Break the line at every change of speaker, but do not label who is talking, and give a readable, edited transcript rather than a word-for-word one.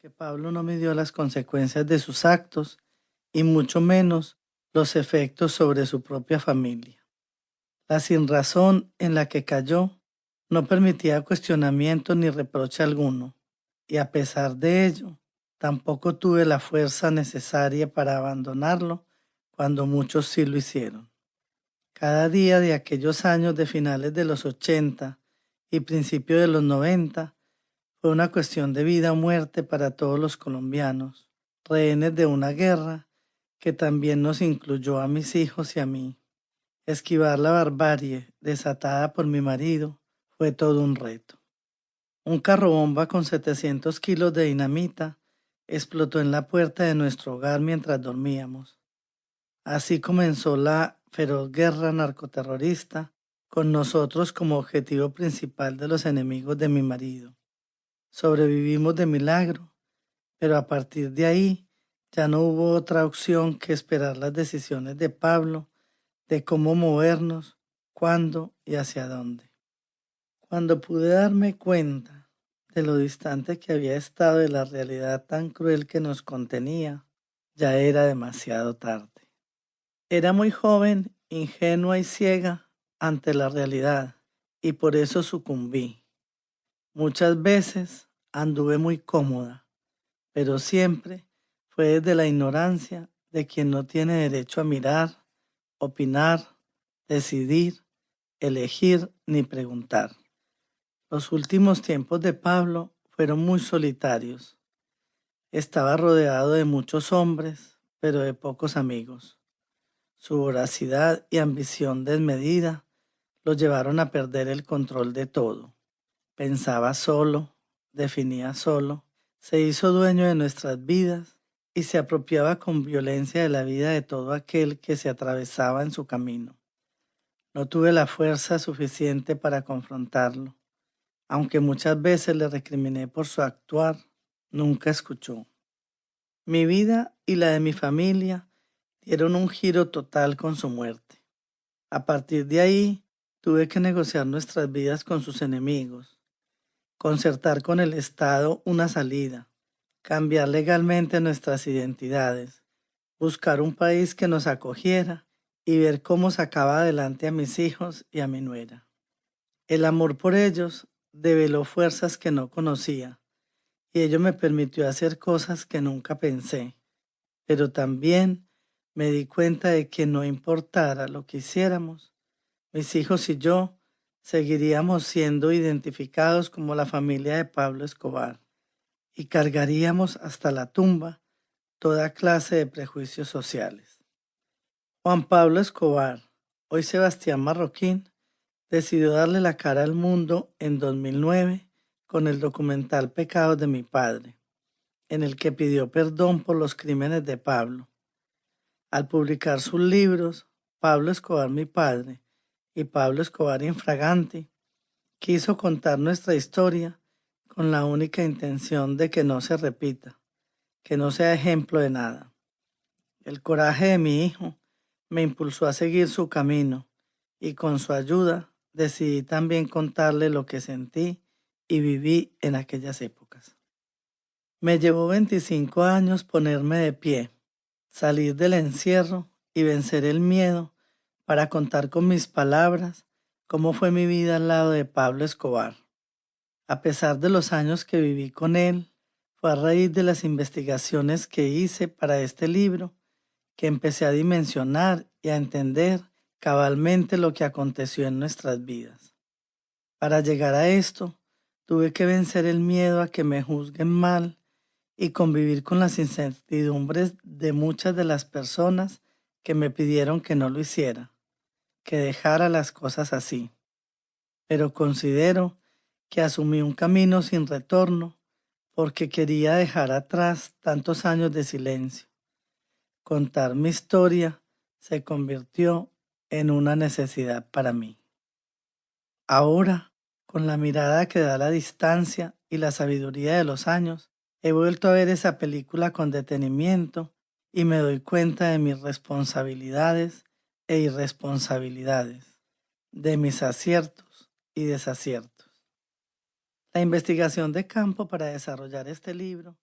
que Pablo no midió las consecuencias de sus actos y mucho menos los efectos sobre su propia familia. La sinrazón en la que cayó no permitía cuestionamiento ni reproche alguno, y a pesar de ello, tampoco tuve la fuerza necesaria para abandonarlo cuando muchos sí lo hicieron. Cada día de aquellos años de finales de los 80 y principios de los 90 fue una cuestión de vida o muerte para todos los colombianos, rehenes de una guerra que también nos incluyó a mis hijos y a mí. Esquivar la barbarie desatada por mi marido fue todo un reto. Un carrobomba con 700 kilos de dinamita explotó en la puerta de nuestro hogar mientras dormíamos. Así comenzó la feroz guerra narcoterrorista, con nosotros como objetivo principal de los enemigos de mi marido. Sobrevivimos de milagro, pero a partir de ahí ya no hubo otra opción que esperar las decisiones de Pablo de cómo movernos, cuándo y hacia dónde. Cuando pude darme cuenta de lo distante que había estado de la realidad tan cruel que nos contenía, ya era demasiado tarde. Era muy joven, ingenua y ciega ante la realidad, y por eso sucumbí. Muchas veces anduve muy cómoda, pero siempre fue desde la ignorancia de quien no tiene derecho a mirar, opinar, decidir, elegir ni preguntar. Los últimos tiempos de Pablo fueron muy solitarios. Estaba rodeado de muchos hombres, pero de pocos amigos. Su voracidad y ambición desmedida lo llevaron a perder el control de todo. Pensaba solo, definía solo, se hizo dueño de nuestras vidas y se apropiaba con violencia de la vida de todo aquel que se atravesaba en su camino. No tuve la fuerza suficiente para confrontarlo. Aunque muchas veces le recriminé por su actuar, nunca escuchó. Mi vida y la de mi familia dieron un giro total con su muerte. A partir de ahí, tuve que negociar nuestras vidas con sus enemigos, concertar con el Estado una salida, cambiar legalmente nuestras identidades, buscar un país que nos acogiera y ver cómo sacaba adelante a mis hijos y a mi nuera. El amor por ellos develó fuerzas que no conocía y ello me permitió hacer cosas que nunca pensé, pero también me di cuenta de que no importara lo que hiciéramos, mis hijos y yo seguiríamos siendo identificados como la familia de Pablo Escobar y cargaríamos hasta la tumba toda clase de prejuicios sociales. Juan Pablo Escobar, hoy Sebastián Marroquín, decidió darle la cara al mundo en 2009 con el documental Pecados de mi padre, en el que pidió perdón por los crímenes de Pablo. Al publicar sus libros, Pablo Escobar mi padre y Pablo Escobar infraganti, quiso contar nuestra historia con la única intención de que no se repita, que no sea ejemplo de nada. El coraje de mi hijo me impulsó a seguir su camino y con su ayuda decidí también contarle lo que sentí y viví en aquellas épocas. Me llevó 25 años ponerme de pie, salir del encierro y vencer el miedo para contar con mis palabras cómo fue mi vida al lado de Pablo Escobar. A pesar de los años que viví con él, fue a raíz de las investigaciones que hice para este libro que empecé a dimensionar y a entender cabalmente lo que aconteció en nuestras vidas. Para llegar a esto, tuve que vencer el miedo a que me juzguen mal y convivir con las incertidumbres de muchas de las personas que me pidieron que no lo hiciera, que dejara las cosas así. Pero considero que asumí un camino sin retorno porque quería dejar atrás tantos años de silencio. Contar mi historia se convirtió en una necesidad para mí. Ahora, con la mirada que da la distancia y la sabiduría de los años, he vuelto a ver esa película con detenimiento y me doy cuenta de mis responsabilidades e irresponsabilidades, de mis aciertos y desaciertos. La investigación de campo para desarrollar este libro